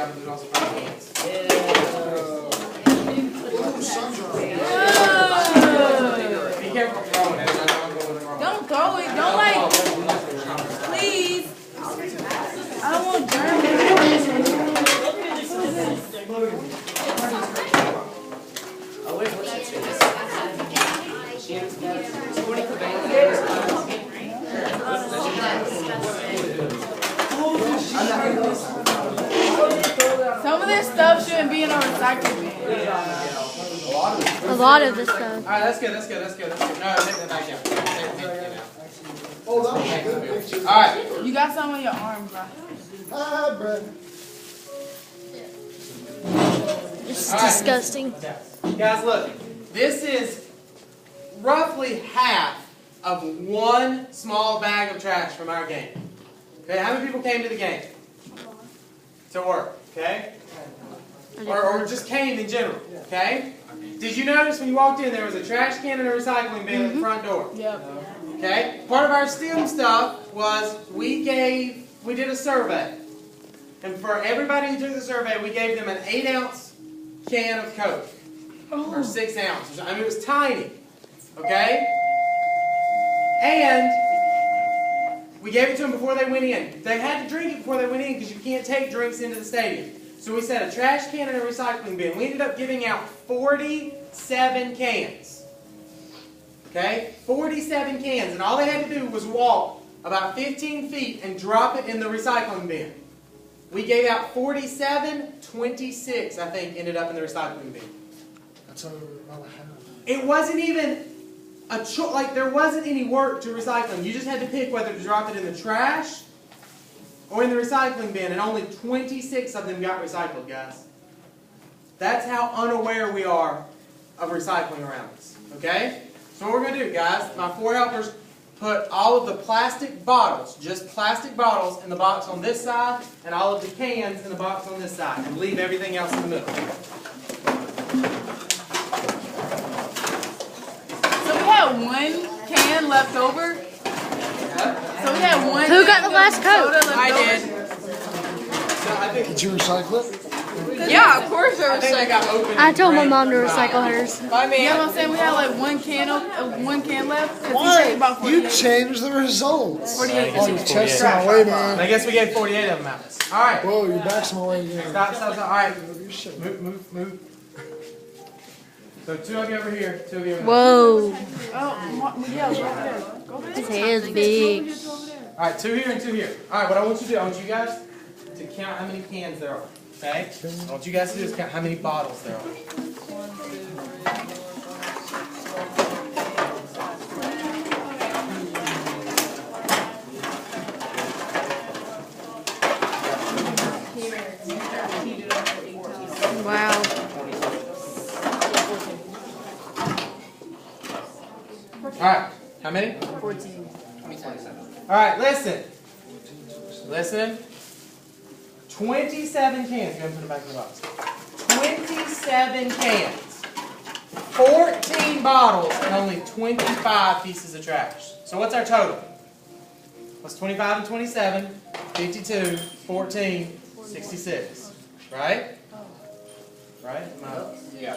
but there's also frying pans. Be careful throwing it. Don't throw it. Don't like. Please. I don't want germs. Some of this stuff shouldn't be in our recycling bin. A lot of this stuff. Alright, that's good. No, take that back down. Take it out. Alright. You got some on your arm, bro. It's disgusting. Guys, look. This is roughly half of one small bag of trash from our game. Okay, how many people came to the game? To work, okay? Or just came in general, okay? Did you notice when you walked in there was a trash can and a recycling bin at the front door? Yep. Okay? Part of our STEM stuff was we did a survey. And for everybody who took the survey, we gave them an 8-ounce can of Coke. Or 6 ounces. I mean, it was tiny. Okay? And we gave it to them before they went in. They had to drink it before they went in because you can't take drinks into the stadium. So we set a trash can and a recycling bin. We ended up giving out 47 cans. Okay? 47 cans. And all they had to do was walk about 15 feet and drop it in the recycling bin. We gave out 47, 26, I think, ended up in the recycling bin. That's all I have. It wasn't even there wasn't any work to recycling. You just had to pick whether to drop it in the trash or in the recycling bin, and only 26 of them got recycled, guys. That's how unaware we are of recycling around us. Okay? So what we're going to do, guys, my 4 helpers put all of the plastic bottles, just plastic bottles, in the box on this side, and all of the cans in the box on this side, and leave everything else in the middle. So we had 1 can left over. So we had 1. Who got the last Coke? I did. So I think Did you recycle it? Yeah, of course there I was. think they got open. I told my mom to recycle hers. I mean, you know what I'm saying? We had like 1 can left. 'Cause Why? he about You 48. changed the results. 48. Oh, you chest my way, man. I guess we gave 48 of them out. All right. Whoa, your back's my way again. Stop. All right. You should. Move. So 2 of you over here. 2 of you over there. Whoa. Oh, yeah, go over there. Go over there. His head is big. All right, 2 here and 2 here. All right, what I want you to do, I want you guys to count how many cans there are. Okay? I want you guys to do is count how many bottles there are. Wow. All right, how many? 14. All right, listen. 27 cans. Go ahead and put it back in the box. 27 cans. 14 bottles and only 25 pieces of trash. So what's our total? What's 25 and 27? 52, 14, 66. Right? Right? Yeah.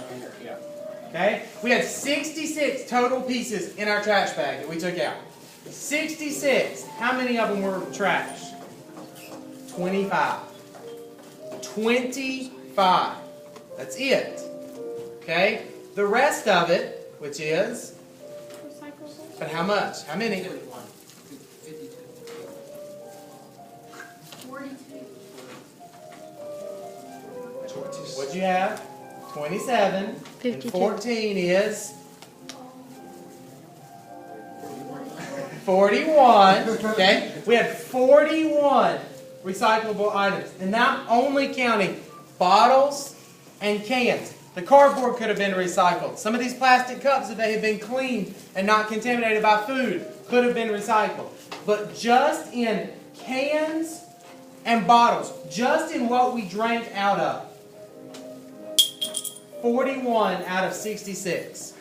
Okay? We had 66 total pieces in our trash bag that we took out. 66. How many of them were trash? 25. 25. That's it. Okay? The rest of it, which is... But how much? How many? 42. What'd you have? 27. 52. And 14 is... 41. Okay? We had 41 recyclable items. And not only counting bottles and cans. The cardboard could have been recycled. Some of these plastic cups, if they had been cleaned and not contaminated by food, could have been recycled. But just in cans and bottles, just in what we drank out of, 41 out of 66.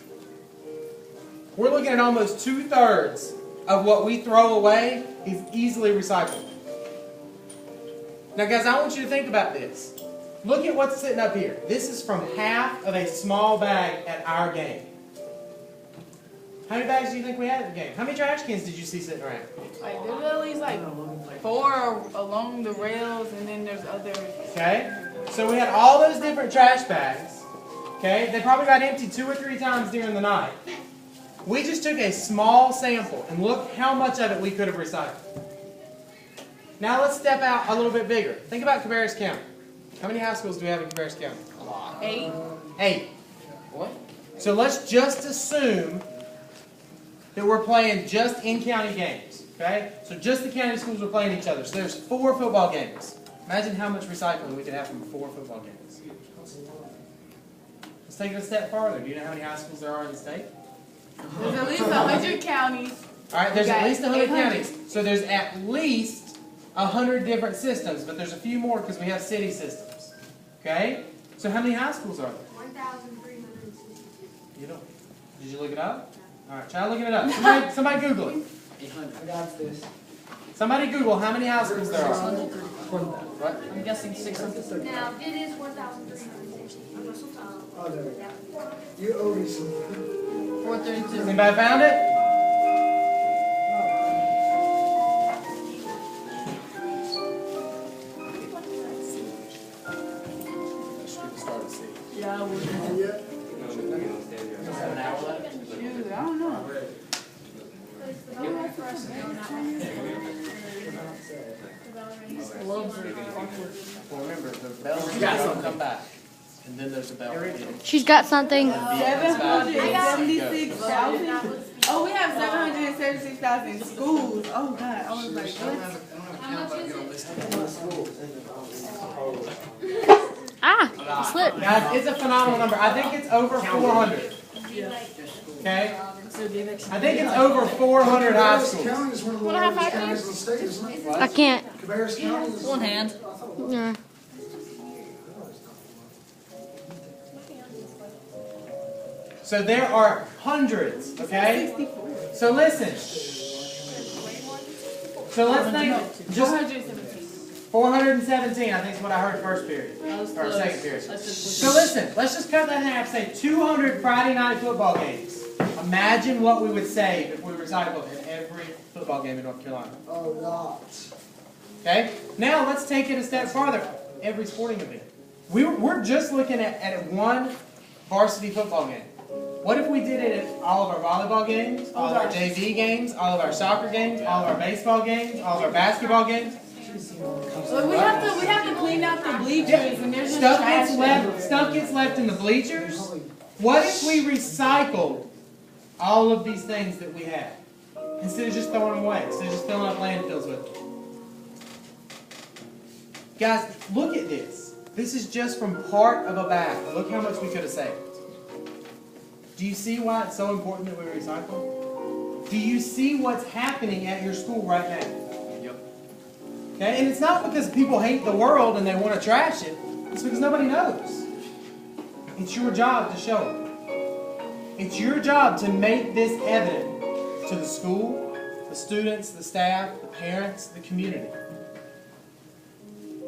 We're looking at almost 2/3 of what we throw away is easily recyclable. Now guys, I want you to think about this. Look at what's sitting up here. This is from half of a small bag at our game. How many bags do you think we had at the game? How many trash cans did you see sitting around? Like there's at least like 4 along the rails, and then there's other. Okay? So we had all those different trash bags. Okay? They probably got emptied 2 or 3 times during the night. We just took a small sample and look how much of it we could have recycled. Now let's step out a little bit bigger. Think about Cabarrus County. How many high schools do we have in Cabarrus County? 8. 8. What? So let's just assume that we're playing just in-county games. Okay? So just the county schools are playing each other. So there's 4 football games. Imagine how much recycling we could have from 4 football games. Let's take it a step farther. Do you know how many high schools there are in the state? There's at least 100 counties. All right, there's at least 100 800. counties. So there's at least 100 different systems, but there's a few more because we have city systems. Okay? So how many high schools are there? 1,360. You don't. Did you look it up? All right, try looking it up. Somebody Google it. 800. I got this. Somebody Google how many high schools there are. What? I'm guessing 630. Now, it is 1,360. Oh, there we go. You owe me some. 432. Anybody found it? Yeah, I would. Yeah. Shoot, I don't know. Well, remember, the bell don't come back. And then there's a bell. She's got something. 776,000. Oh, we have 776,000 schools. Oh God, I was like, what? Ah, it slipped. Guys, it's a phenomenal number. I think it's over 400. Okay? I think it's over 400 high schools. County is one of the largest counties in the state, isn't it? I can't. Cabarrus County is. One hand. Yeah. So there are hundreds, okay? So listen. So let's think, just 417, I think is what I heard first period, or second period. So listen, let's just cut that in half, say 200 Friday night football games. Imagine what we would save if we recycled in every football game in North Carolina. Oh, not. Okay? Now let's take it a step farther. Every sporting event. We're just looking at one varsity football game. What if we did it at all of our volleyball games, all of our JV games, all of our soccer games, all of our baseball games, all of our basketball games? Well, we have to clean out the bleachers, and there's just trash everywhere. Stuff gets left in the bleachers. What if we recycled all of these things that we have instead of just throwing them away, instead of just filling up landfills with them? Guys, look at this. This is just from part of a bag. Look how much we could have saved. Do you see why it's so important that we recycle? Do you see what's happening at your school right now? Yep. Okay, and it's not because people hate the world and they want to trash it. It's because nobody knows. It's your job to show them. It's your job to make this evident to the school, the students, the staff, the parents, the community.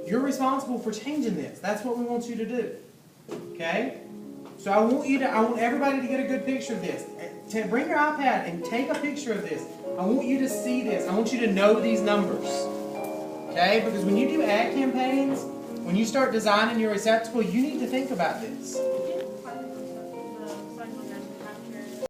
You're responsible for changing this. That's what we want you to do. Okay? So I want everybody to get a good picture of this. Bring your iPad and take a picture of this. I want you to see this. I want you to know these numbers. Okay? Because when you do ad campaigns, when you start designing your receptacle, you need to think about this.